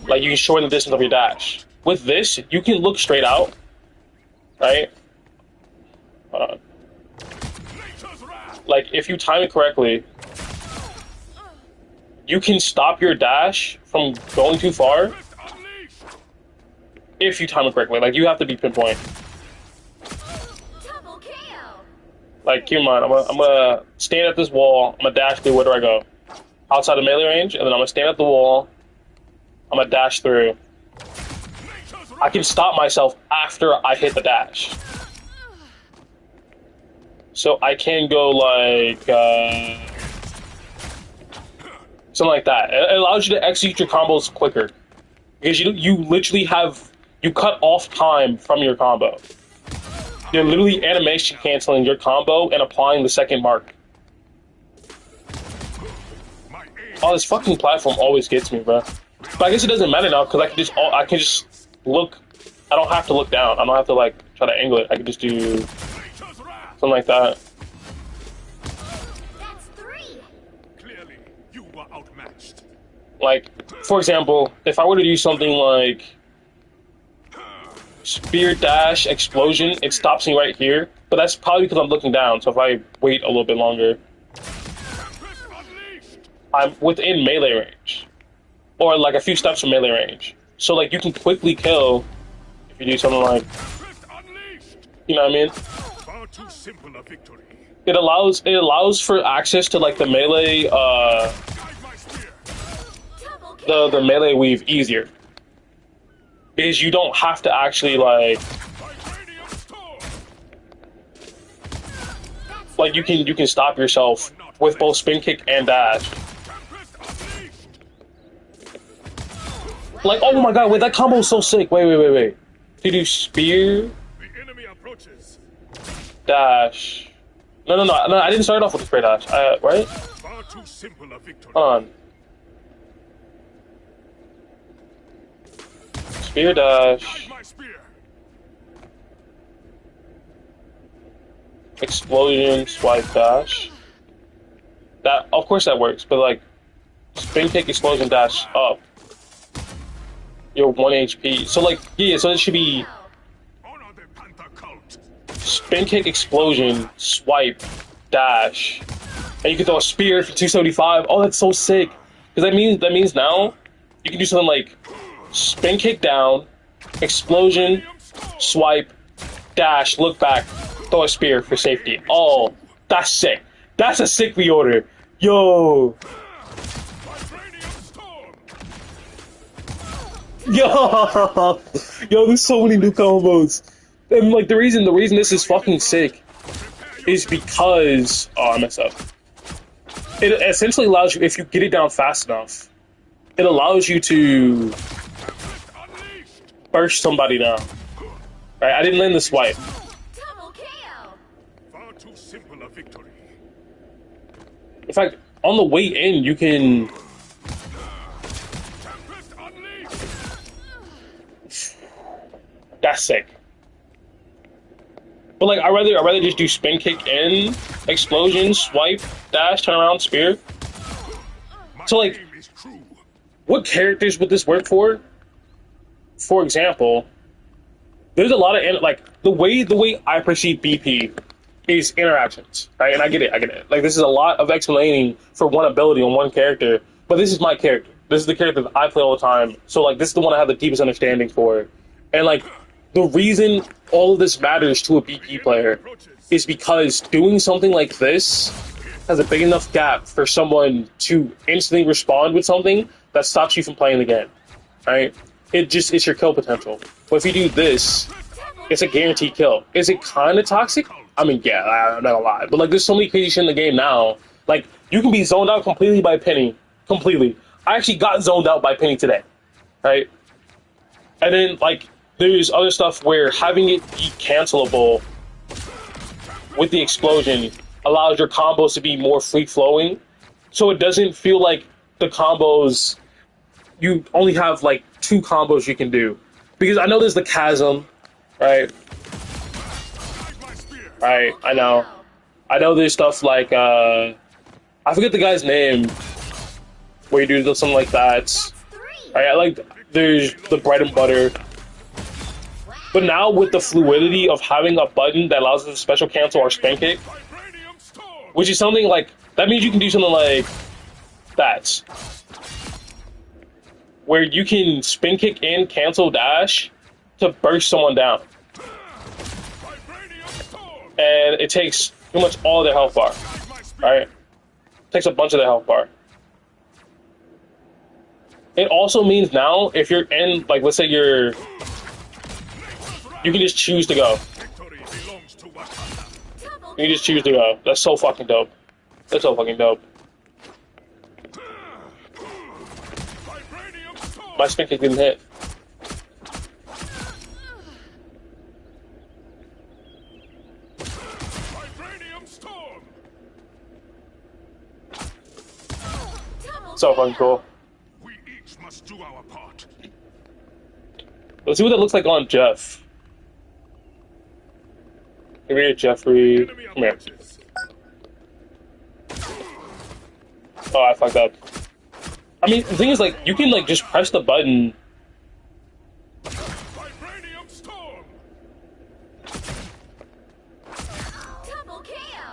Like, you can shorten the distance of your dash. With this, you can look straight out, right? Nature's wrath. Like, if you time it correctly, you can stop your dash from going too far Unleashed. if you time it correctly. Like, you have to be pinpoint. Double KO. Like, keep in mind, I'm gonna stand at this wall, I'm gonna dash through, where do I go? Outside of melee range, and then I'm gonna stand at the wall, I'm gonna dash through. Nature's I can stop myself after I hit the dash. So I can go like, something like that. It allows you to execute your combos quicker. Because you literally you cut off time from your combo. You're literally animation canceling your combo and applying the second mark. my aim. Oh, this fucking platform always gets me, bro. But I guess it doesn't matter now, because I can just look. I don't have to look down. I don't have to like try to angle it. I can just do Nature's wrath. something like that. That's 3. Clearly, you were outmatched. Like, for example, if I were to do something like spear dash explosion, it stops me right here. But that's probably because I'm looking down. So if I wait a little bit longer, Tempest unleashed. I'm within melee range, or like a few steps from melee range. So like you can quickly kill if you do something like, Tempest unleashed. you know what I mean? Far too simple a victory. It allows for access to like the melee Guide my spear. Double kill. the melee weave easier. Is you don't have to actually like Vibranium storm. like you can stop yourself with both spin kick and dash. Tempest unleashed. Like, oh my god, wait, that combo is so sick. Wait. You do spear, The enemy approaches. dash. No, I didn't start off with the spear dash. Right? Far too simple a victory. Hold on. Spear dash, Guide my spear. explosion, swipe dash. That, of course that works, but like, spin kick, explosion, dash, up. You're 1 HP. So like, yeah, so it should be Honor the Panther cult. spin kick, explosion, swipe, dash, and you can throw a spear for 275. Oh, that's so sick. Because that means now you can do something like spin kick down, explosion, swipe, dash, look back, throw a spear for safety. Oh, that's sick. That's a sick reorder. Yo, Vibranium storm. yo, there's so many new combos. And like the reason this is fucking sick is because I messed up. It essentially allows you, if you get it down fast enough, it allows you to Unleashed. burst somebody down. Right? I didn't land the swipe. Double kill. Far too simple a victory. In fact, on the way in, you can. Tempest unleashed. That's sick. But like, I'd rather just do spin kick in, explosion, swipe, dash, turn around, spear. My So, like- aim is true. What characters would this work for? For example, there's a lot of like the way I perceive BP is interactions, right? And I get it. Like this is a lot of explaining for one ability on one character, but this is my character. This is the character that I play all the time. So like this is the one I have the deepest understanding for. And like the reason all of this matters to a BP player is because doing something like this has a big enough gap for someone to instantly respond with something that stops you from playing the game, right? It's your kill potential. But if you do this, it's a guaranteed kill. Is it kind of toxic? I mean, yeah, I'm not gonna lie. But like, there's so many crazy shit in the game now. Like, you can be zoned out completely by Penny. Completely. I actually got zoned out by Penny today, right? And then like, there's other stuff where having it be cancelable with the explosion allows your combos to be more free flowing, so it doesn't feel like the combos you only have like 2 combos you can do. Because I know there's the chasm, right? Guide my spear. Right, I know. I know there's stuff like I forget the guy's name where you do something like that. Three. Right, I like there's the bread and butter. But now with the fluidity of having a button that allows us to special cancel or spin kick, Vibranium storm. which is something like that means you can do something like that, where you can spin kick and cancel dash to burst someone down, Vibranium storm. and it takes pretty much all their health bar. Guide my spear. Right, takes a bunch of their health bar. It also means now if you're in, like, let's say you can just choose to go. Victory belongs to Wakanda. Double You can just choose to go. That's so fucking dope. That's so fucking dope. Vibranium storm. My spin kick didn't hit. Vibranium storm. double So fucking cool. We each must do our part. Let's see what that looks like on Jeff. Come here, Jeffrey. Enemy Come here. approaches. Oh, I fucked up. I mean, the thing is, like, you can, like, just press the button. Vibranium storm.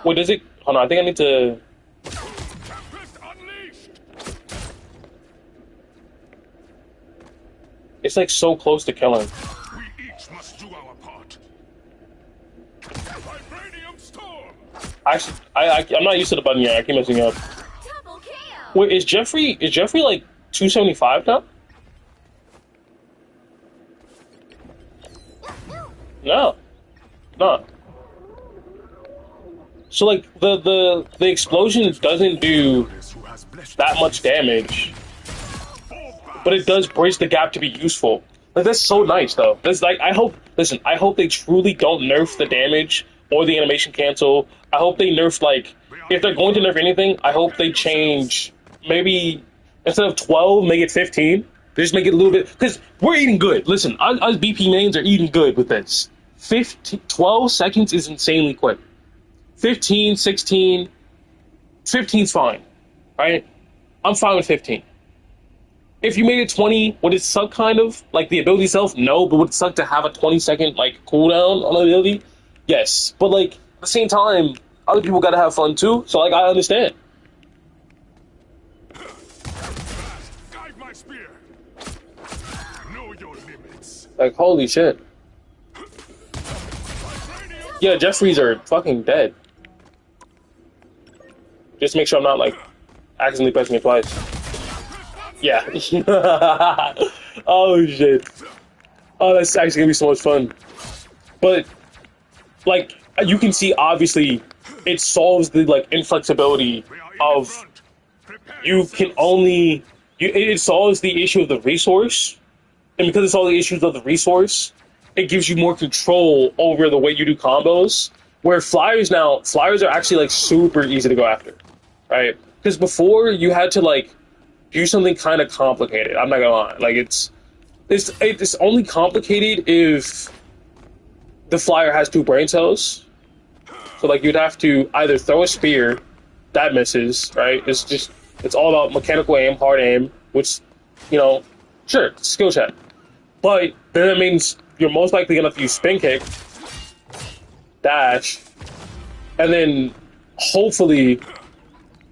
Wait, does it? Hold on, I think I need to. Tempest unleashed. It's like so close to killing. We each must do our part. Vibranium storm. Actually, I'm not used to the button yet. I keep messing up. Double KO. Wait, is Jeffrey like 275 now? No, not. So like the explosion doesn't do that much damage, but it does bridge the gap to be useful. Like that's so nice though. That's like I hope. Listen, I hope they truly don't nerf the damage or the animation cancel. I hope they nerf like if they're going to nerf anything. I hope they change maybe instead of 12, make it 15. They just make it a little bit because we're eating good. Listen, us BP mains are eating good with this. 12 seconds is insanely quick. 15, 16, 15's fine, right? I'm fine with 15. If you made it 20, would it suck kind of? Like the ability itself? No, but would it suck to have a 20-second like cooldown on the ability? Yes, but like at the same time, other people gotta have fun too, so like I understand. Guide my spear. Know your limits. Like holy shit. Yeah, Jeffries are fucking dead. Just make sure I'm not like accidentally pressing it twice. Yeah. Oh shit. Oh, that's actually gonna be so much fun. But like you can see, obviously, it solves the like inflexibility of you can only it solves the issue of the resource, and because it solves the issues of the resource, it gives you more control over the way you do combos. Where flyers are actually like super easy to go after, right? Because before you had to like do something kind of complicated. I'm not gonna lie, like it's only complicated if the flyer has 2 brain cells. So like you'd have to either throw a spear, that misses, right? It's all about mechanical aim, hard aim, which sure, skill check. But then that means you're most likely gonna have to use spin kick, dash, and then hopefully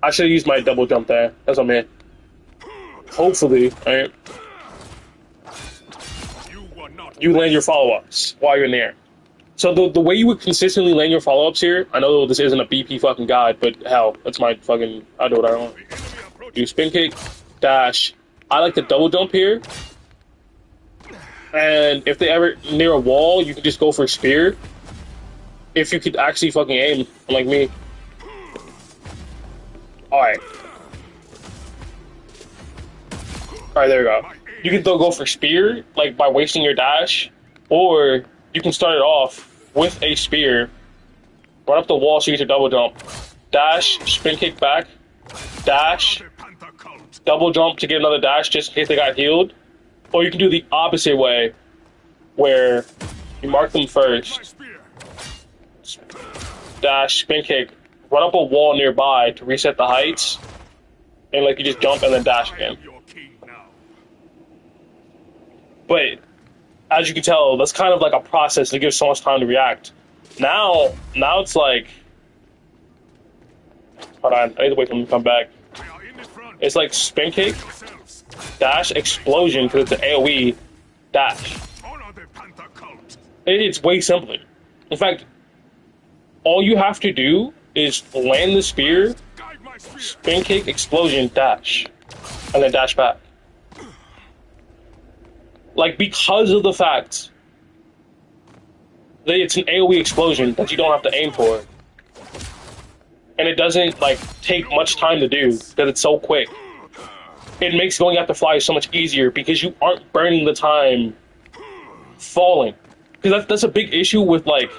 I should have used my double jump there. That's what I meant. Hopefully, right? You land your follow-ups while you're in the air. So the way you would consistently land your follow-ups here, I know this isn't a BP fucking guide, but hell, that's my fucking, I do what I want. Do spin kick, dash. I like to double jump here. And if they ever near a wall, you can just go for a spear. If you could actually fucking aim, unlike me. Alright. Alright, there we go. You can go for spear, like by wasting your dash, or you can start it off with a spear, run up the wall so you get your double jump, dash, spin kick back, dash, double jump to get another dash just in case they got healed, or you can do the opposite way, where you mark them first, dash, spin kick, run up a wall nearby to reset the heights, and like you just jump and then dash again. But as you can tell, that's kind of like a process that gives so much time to react. Now it's like, hold on, I need to wait for him to come back. It's like spin kick, dash, explosion because it's an AoE, dash. It's way simpler. In fact, all you have to do is land the spear, spin kick, explosion, dash, and then dash back. Like, because of the fact that it's an AoE explosion that you don't have to aim for, and it doesn't, like, take much time to do, because it's so quick, it makes going after flyers so much easier, because you aren't burning the time falling. Because that's a big issue with, like,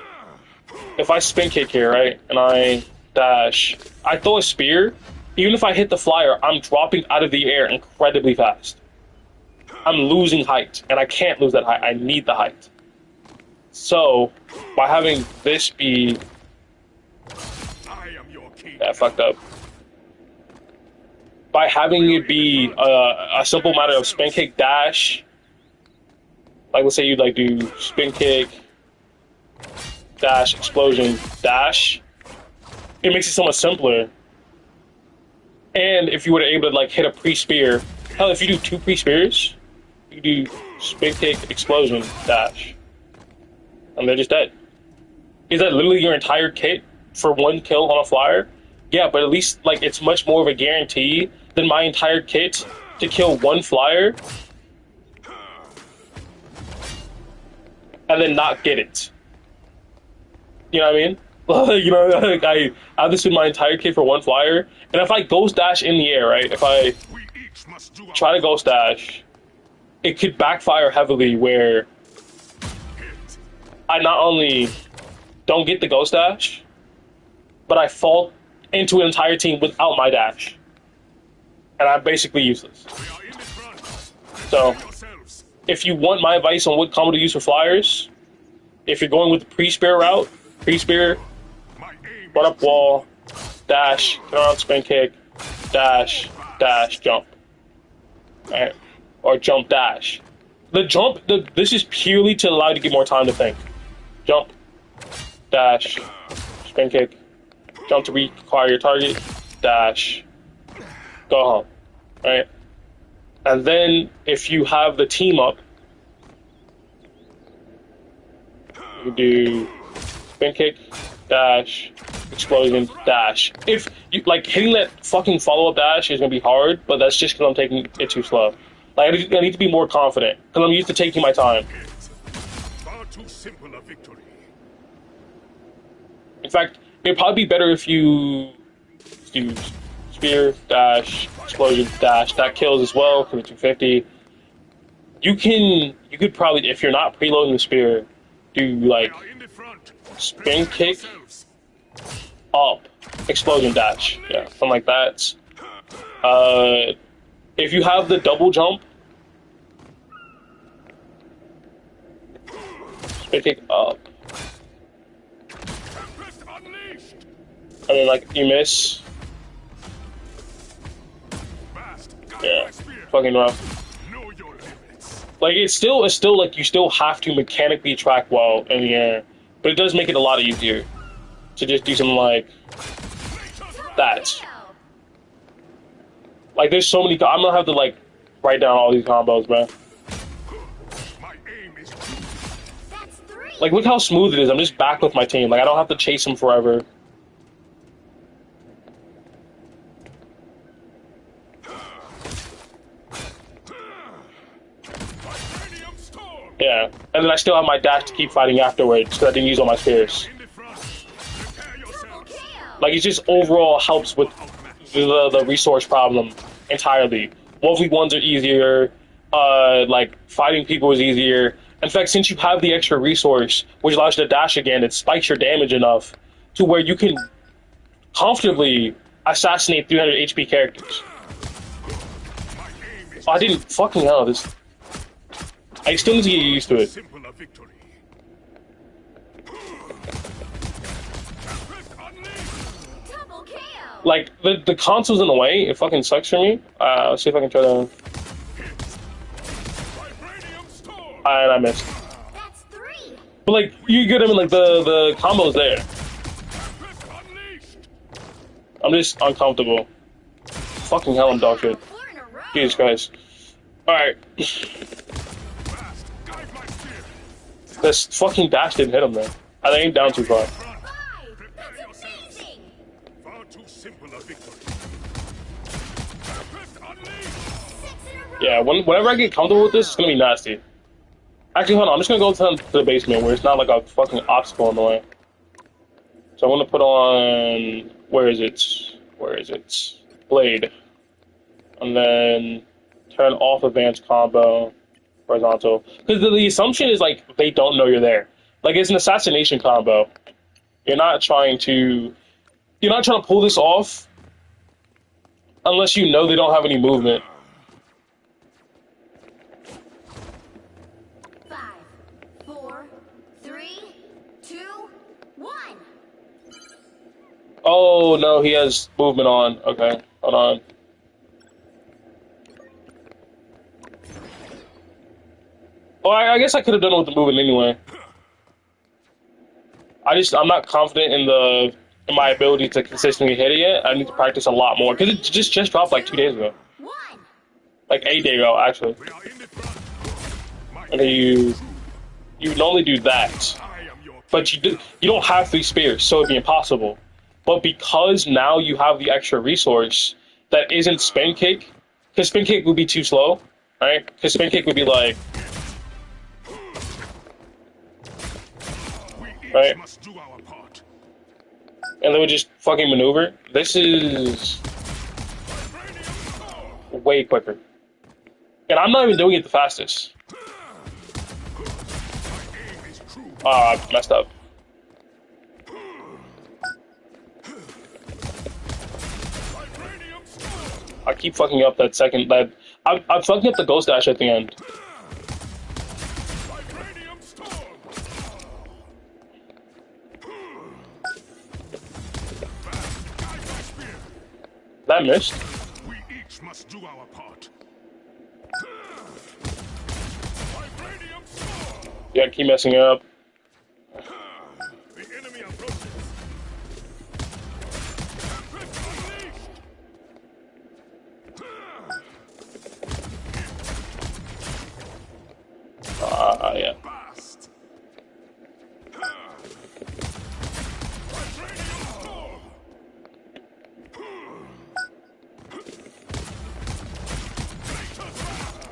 if I spin kick here, right, and I dash, I throw a spear, even if I hit the flyer, I'm dropping out of the air incredibly fast. I'm losing height, and I can't lose that height. I need the height. So, by having this be... That fucked up. By having it be a simple matter of spin kick, dash, like let's say you like do spin kick, dash, explosion, dash, it makes it so much simpler. And if you were able to like hit a pre-spear, hell, if you do 2 pre-spears, you do spin kick, explosion, dash, and they're just dead. Is that literally your entire kit for 1 kill on a flyer? Yeah, but at least like it's much more of a guarantee than my entire kit to kill 1 flyer and then not get it. You know what I mean? You know, like I have this in my entire kit for 1 flyer, and if I ghost dash in the air, right? If I We each must do try to ghost dash, it could backfire heavily where hit. I not only don't get the ghost dash, but I fall into an entire team without my dash, and I'm basically useless. We are in the front. So, Prepare yourselves. if you want my advice on what combo to use for flyers, if you're going with the pre-spear route, pre-spear, My aim run is up wall, dash, turn around, spin kick, dash, dash, jump. Alright. Or jump dash. The jump, this is purely to allow you to get more time to think. Jump, dash, spin kick, jump to reacquire your target, dash, go home. Right? And then if you have the team up, you do spin kick, dash, explosion, dash. If you like hitting that fucking follow-up dash is gonna be hard, but that's just because I'm taking it too slow. Like I need to be more confident because I'm used to taking my time. hit. Far too simple a victory. In fact, it'd probably be better if you do spear, dash, explosion, dash. That kills as well for the 250. You could probably, if you're not preloading the spear, do like We are in the front. spin kick Yourselves. up, explosion dash. Yeah, something like that. If you have the double jump, spin kick up, Tempest unleashed. and then like you miss. Fast. Guide Yeah, my spear. fucking rough. Know your limits. Like it's still like you still have to mechanically track well in the air, but it does make it a lot easier to just do something like that. Kill. Like there's so many. I'm gonna have to like write down all these combos, man. My aim is That's 3. Like look how smooth it is. I'm just back with my team. Like I don't have to chase them forever. Vibranium storm. Yeah, and then I still have my dash to keep fighting afterwards because I didn't use all my spears. In the front. Prepare Double yourselves. kill. Like it just overall helps with the resource problem entirely. 1v1s are easier. Like fighting people is easier. In fact, since you have the extra resource, which allows you to dash again, it spikes your damage enough to where you can comfortably assassinate 300 HP characters. My aim is I didn't fucking hell this. I still need to get used to it. simple a victory. Tempest unleashed. Double kill. Like the console's in the way. It fucking sucks for me. Let's see if I can try to. Vibranium storm. And I missed. That's 3. But like you get them in like the combo's there. Tempest unleashed. I'm just uncomfortable. Fucking hell, I'm dog shit. 4 in a row. Jesus Christ. Alright. Fast. Guide my spear. This fucking dash didn't hit him there. I aimed down too far. 5. Prepare That's yourselves. amazing. Far too simple a victory. Tempest unleashed. 6 in a row. Yeah, whenever I get comfortable with this, it's gonna be nasty. Actually, hold on. I'm just gonna go to the basement where it's not like a fucking obstacle in the way. So I'm gonna put on. Where is it? Where is it? Blade. And then turn off advanced combo. Horizontal. Because the assumption is like they don't know you're there. Like it's an assassination combo. You're not trying to pull this off unless you know they don't have any movement. 5, 4, 3, 2, 1. Oh no, he has movement on. Okay, hold on. Oh, I guess I could have done it with the movement anyway. I'm not confident in and my ability to consistently hit it, I need to practice a lot more because it just dropped like 2 days ago, One. like 8 days ago actually. We are in the front. My And then aim is true. you normally do that, I am your but you don't have 3 spears, so it'd be impossible. But because now you have the extra resource that isn't spin kick, because spin kick would be too slow, right? Because spin kick would be like, We each Right. must do our part. and they would just fucking maneuver. This is Vibranium storm. way quicker, and I'm not even doing it the fastest. My aim is true. I messed up. Vibranium storm. I keep fucking up that second. That I'm fucking up the ghost dash at the end. Vibranium storm. Fast. Guide my spear. That missed. We each must do our part. Vibranium storm. Yeah, keep messing up. The enemy approaches. Tempest unleashed. Yeah. Fast. Vibranium storm. Nature's wrath.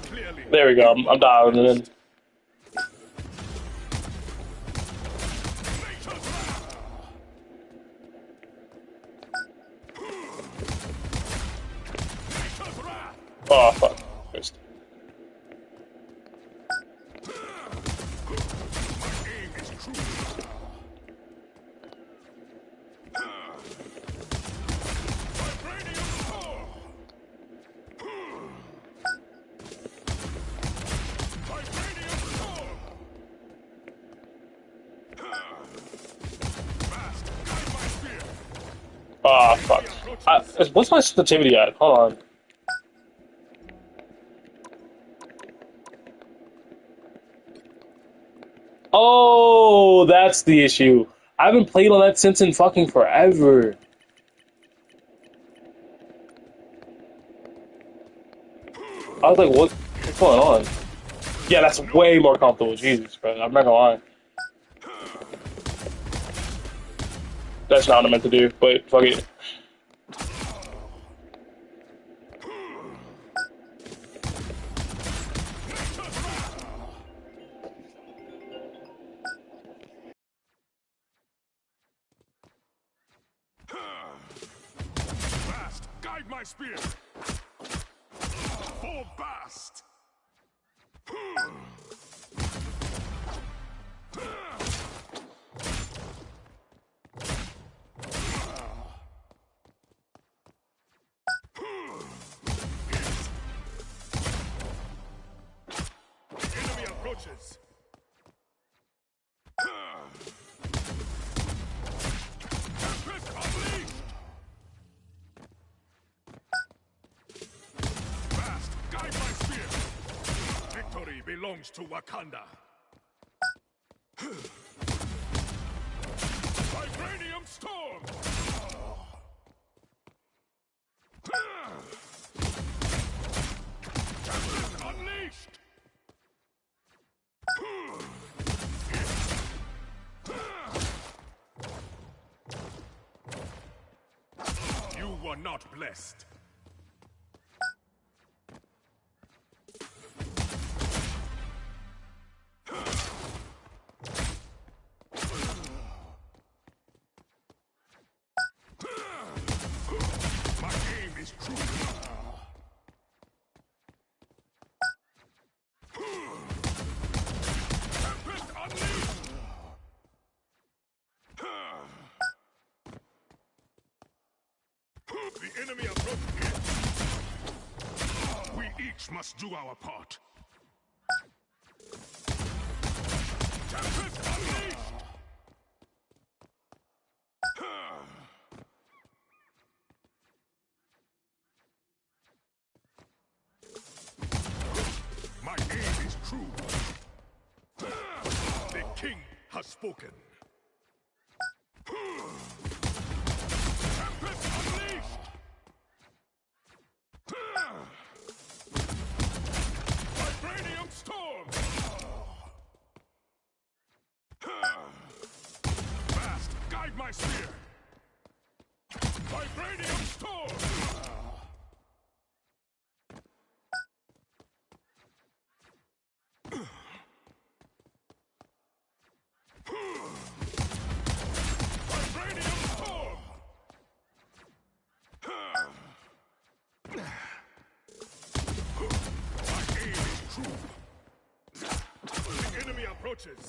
Clearly. There we go. I'm dialing it in. Nature's wrath. Nature's wrath. Oh fuck. Missed. My aim is true. Vibranium storm. Vibranium storm. Fast. Guide my spear. Oh fuck. What's my sensitivity at? Hold on. Oh, that's the issue. I haven't played on that since in fucking forever. I was like, what's going on? Yeah, that's way more comfortable. Jesus, bro. I'm not gonna lie. That's not what I meant to do, but fuck it. Fast. Guide my spear. Full blast. The enemy approaches. Tempest unleashed. Fast, guide my spear. Victory belongs to Wakanda. Vibranium storm. Tempest unleashed. You were not blessed. My aim is true. Tempest unleashed. The enemy approaches. We each must do our part. Tempest unleashed. My aim is true. spoken. Tempest unleashed! Vibranium storm! Fast, guide my spear! Vibranium storm! Vibranium storm! My aim is true. The enemy approaches.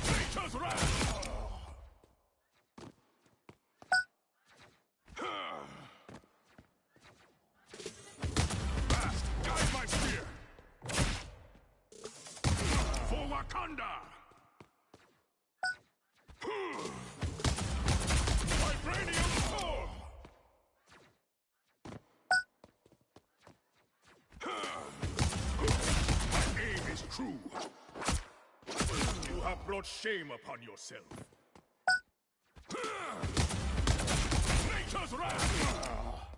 Nature's wrath! Fast, guide my spear! For Wakanda! Vibranium storm! My aim is true. You have brought shame upon yourself. Nature's wrath!